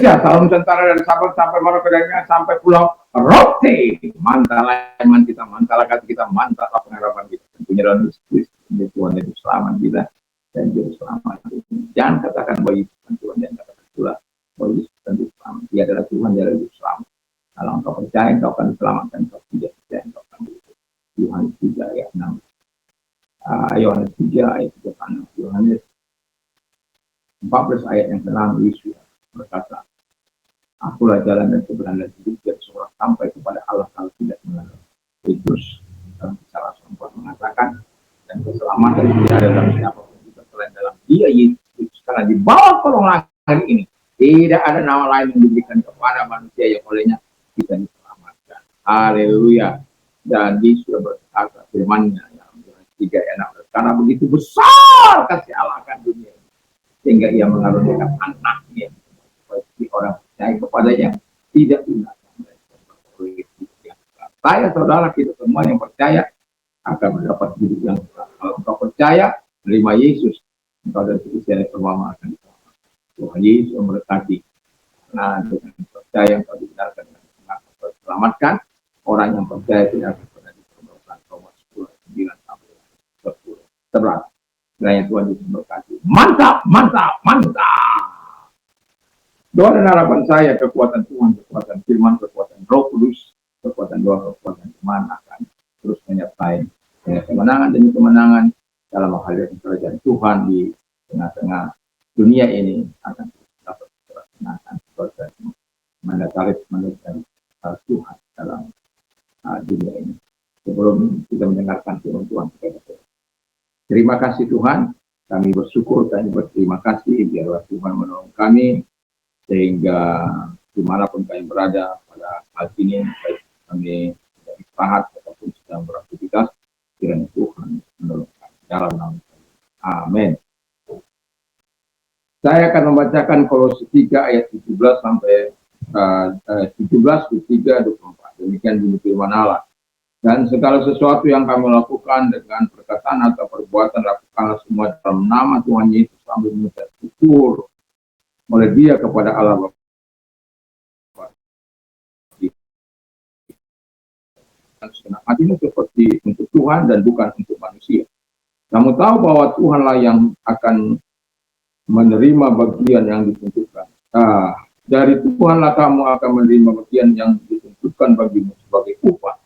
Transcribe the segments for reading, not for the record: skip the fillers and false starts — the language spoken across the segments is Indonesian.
Indonesia, salam tentara dan Sabang sampai Merauke dan sampai Pulau Rote. Mantap iman kita, mantap hati kita, mantap pengharapan kita. Tentunya dalam Kristus, Tuhan itu selamat kita dan juru selamat. Jangan katakan bahwa Yesus Tuhan, jangan katakan pula bahwa Yesus tentu selamat. Dia adalah Tuhan, dia adalah juru selamat. Kalau engkau percaya, engkau akan diselamatkan. Engkau tidak percaya, engkau akan diselamatkan. Yohanes 3 ayat 6. Yohanes 3 ayat 3. Yohanes 14 ayat yang ke-6, Yesus berkata, akulah jalan dan kebenaran dan hidup, dan seorang sampai kepada Allah kalau tidak melalui. Petrus dalam Kisah Rasul 4 mengatakan, dan keselamatan tidak ada dalam siapapun juga selain dalam Dia Yesus. Karena di bawah kolong langit ini tidak ada nama lain yang diberikan kepada manusia yang olehnya kita diselamatkan. Haleluya. Dan Yesus sudah berkata firman-Nya yang 3 ayat 6, karena begitu besar kasih Allah akan dunia sehingga Ia mengaruniakan Anaknya bagi orang percaya kepadanya tidak binasa. Saya, saudara, kita semua yang percaya akan mendapat hidup yang kekal. Kalau engkau percaya, menerima Yesus, engkau dan seterusnya semua akan diselamatkan. Tuhan Yesus memberkati. Nah, dengan percaya engkau dibenarkan dengan mengaku terselamatkan. Orang yang percaya tidak akan pernah diperdosakan. Roma 10:9 sampai 10. Kiranya Tuhan Yesus memberkati. Mantap, mantap, mantap. Doa dan harapan saya, kekuatan Tuhan, kekuatan firman, kekuatan Roh Kudus, kekuatan doa, kekuatan iman akan terus menyertai dengan kemenangan demi kemenangan dalam menghadiri kerajaan Tuhan di tengah-tengah dunia ini akan dapat terlaksanakan proses mandataris manusia Tuhan dalam dunia ini. Sebelum kita mendengarkan firman Tuhan, terima kasih Tuhan, kami bersyukur, kami berterima kasih, biarlah Tuhan menolong kami, sehingga dimanapun kami berada pada saat ini, baik kami sedang istirahat ataupun sedang beraktivitas, kiranya Tuhan menolong kami dalam nama Tuhan. Amin. Saya akan membacakan Kolose 3 ayat 17 sampai 17:23-24. Demikian bunyi firman Allah. Dan segala sesuatu yang kami lakukan dengan perkataan atau perbuatan, lakukanlah semua dalam nama Tuhan Yesus sambil mengucap syukur oleh Dia kepada Allah Bapa. Segenap hatimu seperti untuk Tuhan dan bukan untuk manusia. Kamu tahu bahwa Tuhanlah yang akan menerima bagian yang ditentukan. Dari Tuhanlah kamu akan menerima bagian yang ditentukan bagimu sebagai upah.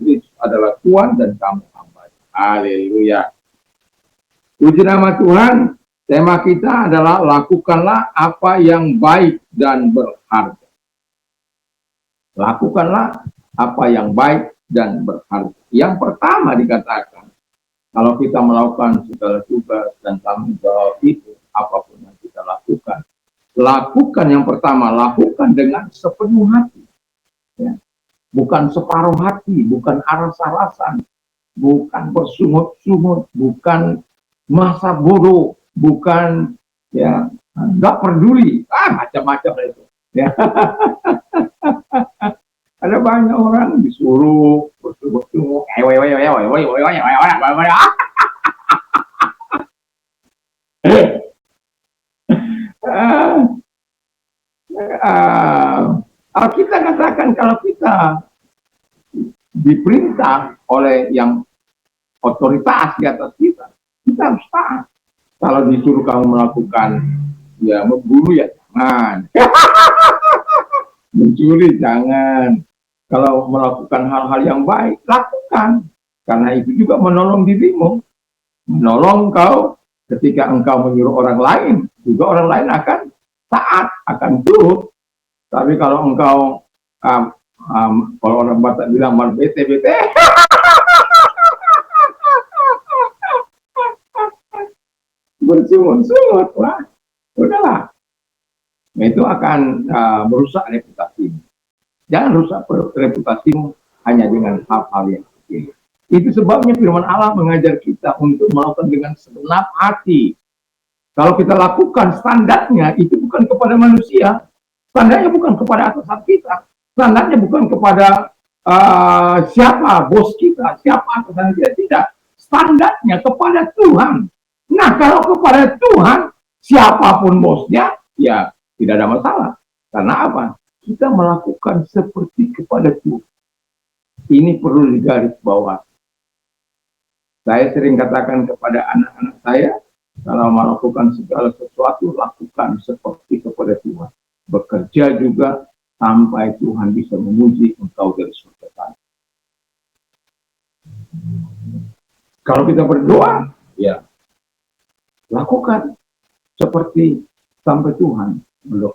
Itu adalah Tuhan dan kamu hamba. Haleluya. Puji nama Tuhan. Tema kita adalah lakukanlah apa yang baik dan berharga. Lakukanlah apa yang baik dan berharga. Yang pertama dikatakan, kalau kita melakukan segala tugas dan tanggung jawab itu, apapun yang kita lakukan yang pertama, lakukan dengan sepenuh hati. Ya. Bukan separuh hati, bukan aras-arasan, bukan bersungut-sungut, bukan masa bodoh, bukan ya nggak peduli, macam-macam itu. Ya. Ada banyak orang disuruh bersungut-sungut, Alkitab katakan kalau kita diperintah oleh yang otoritas di atas kita, kita harus taat. Kalau disuruh kamu melakukan ya membunuh ya jangan, mencuri jangan. Kalau melakukan hal-hal yang baik lakukan, karena itu juga menolong dirimu, menolong kau ketika engkau menyuruh orang lain, juga orang lain akan taat, akan turut. Tapi kalau engkau kalau orang Batak bilang mal bete-bete, bersungut-sungut, wah, udahlah. Nah, itu akan merusak reputasimu. Jangan rusak reputasimu hanya dengan hal-hal yang kecil. Itu sebabnya firman Allah mengajar kita untuk melakukan dengan segenap hati. Kalau kita lakukan, standarnya itu bukan kepada manusia, standarnya bukan kepada atasan kita, standarnya bukan kepada siapa bos kita, siapa atasan kita, tidak. Standarnya kepada Tuhan. Nah, kalau kepada Tuhan, siapapun bosnya, ya tidak ada masalah. Karena apa? Kita melakukan seperti kepada Tuhan. Ini perlu digaris bawah. Saya sering katakan kepada anak-anak saya, kalau melakukan segala sesuatu, lakukan seperti kepada Tuhan. Bekerja juga sampai Tuhan bisa memuji engkau dari surga. Kalau kita berdoa, ya lakukan seperti sampai Tuhan belum.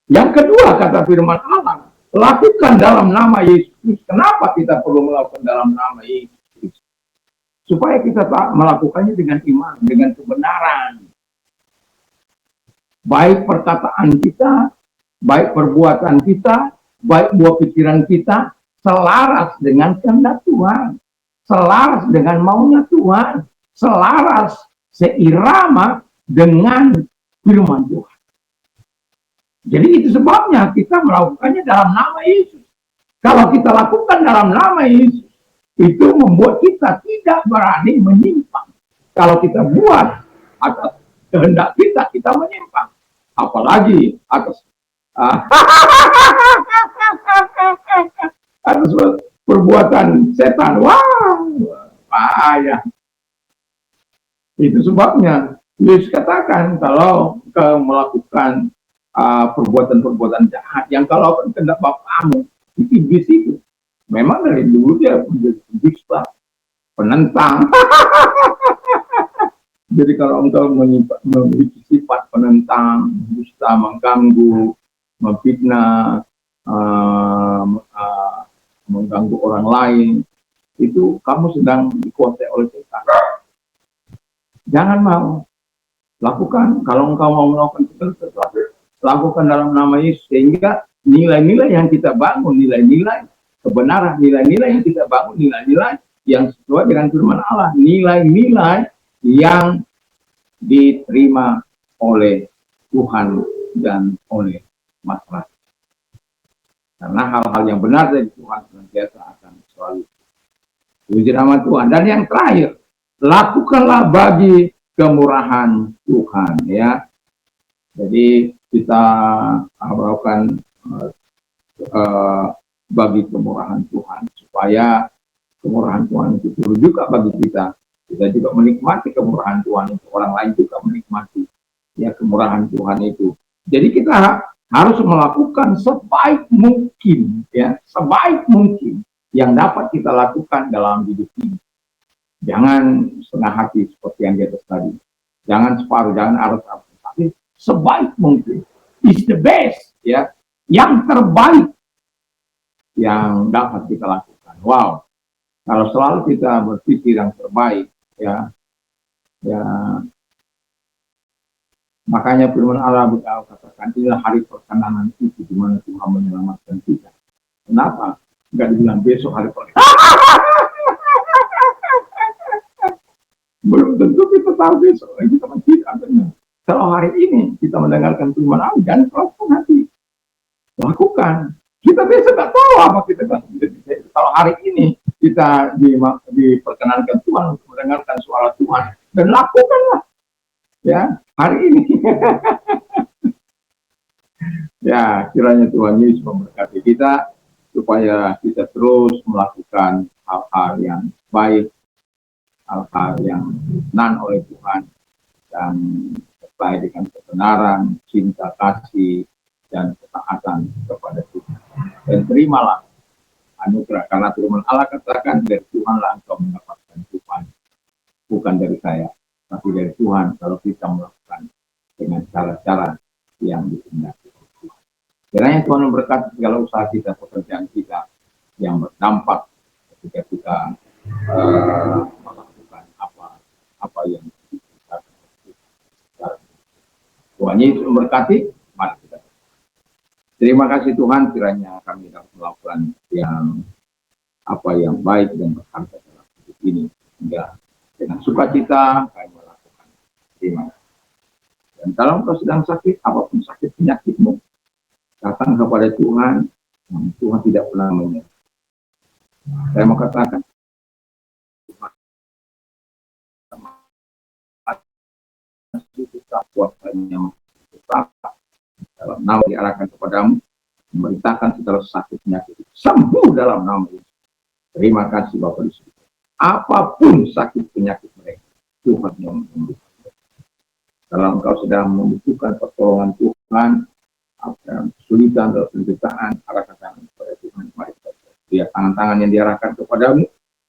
Yang kedua, kata firman Allah, lakukan dalam nama Yesus. Kenapa kita perlu melakukan dalam nama Yesus? Supaya kita melakukannya dengan iman, dengan kebenaran. Baik perkataan kita, baik perbuatan kita, baik buah pikiran kita, selaras dengan kehendak Tuhan. Selaras dengan maunya Tuhan. Selaras, seirama dengan firman Tuhan. Jadi itu sebabnya kita melakukannya dalam nama Yesus. Kalau kita lakukan dalam nama Yesus, itu membuat kita tidak berani menyimpang. Kalau kita buat atas kehendak kita, kita menyimpang. Apalagi atas atas perbuatan setan. Wah, bahaya. Itu sebabnya Yesus katakan kalau kau melakukan perbuatan-perbuatan jahat yang kalau kehendak Bapamu, itu iblis itu. Memang dari dulu dia menjadi dusta, penentang. Jadi kalau engkau memiliki sifat penentang, dusta, mengganggu, memfitnah, mengganggu orang lain, itu kamu sedang dikuasai oleh setan. Jangan mau. Lakukan. Kalau engkau mau melakukan sesuatu, lakukan dalam nama Yesus. Sehingga nilai-nilai yang kita bangun, nilai-nilai kebenaran, nilai-nilai yang kita bangun, nilai-nilai yang sesuai dengan firman Allah, nilai-nilai yang diterima oleh Tuhan dan oleh masyarakat. Karena hal-hal yang benar dari Tuhan senantiasa akan selalu puji nama Tuhan. Dan yang terakhir, lakukanlah bagi kemurahan Tuhan, ya. Jadi kita melakukan bagi kemurahan Tuhan, supaya kemurahan Tuhan itu turun juga bagi kita. Kita juga menikmati kemurahan Tuhan, untuk orang lain juga menikmati ya kemurahan Tuhan itu. Jadi kita harus melakukan sebaik mungkin, ya, sebaik mungkin yang dapat kita lakukan dalam hidup ini. Jangan setengah hati seperti yang di atas tadi. Jangan separuh, jangan arus-arus. Tapi sebaik mungkin. Is the best, ya. Yang terbaik yang dapat kita lakukan. Wow. Kalau selalu kita berpikir yang terbaik, ya, makanya firman Allah katakan inilah hari perkenanan itu di mana Tuhan menyelamatkan kita. Kenapa? Enggak dibilang besok hari perkenanan. Belum tentu kita tahu besok, kita masih tidak. Kalau hari ini kita mendengarkan firman Allah, jangan lakukan hati. Lakukan. Kita besok nggak tahu apa kita lakukan. Kalau hari ini kita diperkenankan Tuhan untuk mendengarkan suara Tuhan, dan lakukanlah. Ya, hari ini. Ya, kiranya Tuhan Yesus memberkati kita supaya kita terus melakukan hal-hal yang baik, hal-hal yang berkenan oleh Tuhan, dan sesuai dengan kebenaran, cinta kasih, dan ketaatan kepada Tuhan. Dan terimalah anugerah, karena firman Allah katakan dari Tuhanlah engkau mendapatkan Tuhan, bukan dari saya, tapi dari Tuhan. Kalau kita melakukan dengan cara-cara yang dikehendaki oleh Tuhan, kiranya Tuhan memberkati segala usaha kita, pekerjaan kita yang berdampak ketika kita melakukan apa yang kita lakukan. Tuhan Yesus memberkati. Mari kita. Terima kasih Tuhan, kiranya kami dapat melakukan yang baik dan berharga dalam hidup ini, hingga dengan sukacita kami melakukan. Terima kasih. Dan kalau engkau sedang sakit, apapun sakit penyakitmu, datang kepada Tuhan, yang Tuhan tidak pernah menyerah. Saya mau katakan, kita kuatnya tetap dalam dalam nama diarahkan kepadamu, memerintahkan segala sakit penyakit sembuh dalam nama Yesus. Terima kasih Bapak di surga. Apapun sakit penyakit mereka, Tuhan yang menyembuhkan. Kalau engkau sedang membutuhkan pertolongan Tuhan, dalam kesulitan, dalam penderitaan, arahkan tangan kepada Tuhan. Lihat tangan-tangan yang diarahkan kepadamu,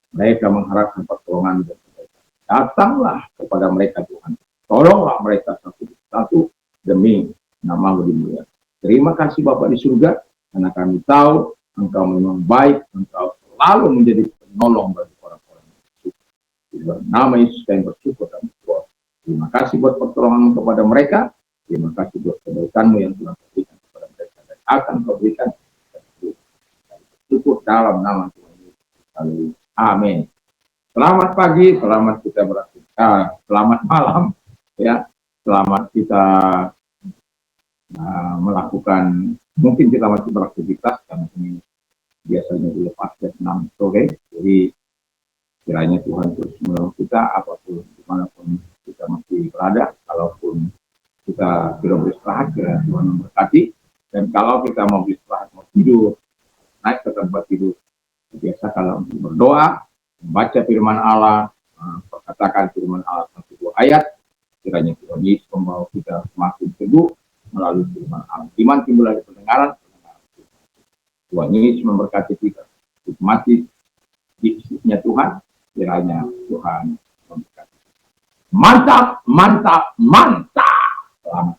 mereka mengharapkan pertolongan dan kebaikan. Datanglah kepada mereka Tuhan. Tolonglah mereka satu demi nama-Mu dimuliakan. Terima kasih Bapak di surga, karena kami tahu Engkau memang baik, Engkau selalu menjadi penolong bagi orang-orang yang bersyukur. Di dalam nama Yesus kami bersyukur dan berdoa. Terima kasih buat pertolongan kepada mereka. Terima kasih buat kebaikan-Mu yang telah Kau berikan kepada mereka dan akan Kau berikan. Syukur dalam nama Tuhan Yesus. Amin. Selamat pagi, selamat kita beraktivitas, selamat malam, ya, selamat kita melakukan, mungkin kita masih beraktivitas karena ini biasanya dilepas jam 6 sore, jadi kiranya Tuhan terus menolong kita apapun dimanapun kita masih berada, kalaupun kita tidak beristirahat, kiranya Tuhan memberkati, dan kalau kita mau beristirahat, mau tidur, naik ke tempat tidur, biasa kalau untuk berdoa, membaca firman Allah, perkatakan firman Allah satu dua ayat, kiranya Tuhan Yesus membawa kita semakin teguh melalui firman Allah. Iman timbul dari pendengaran. Tuhan Yesus memberkati kita, nikmati hidupnya Tuhan, kiranya Tuhan memberkati. Mantap, mantap, mantap. Selamat.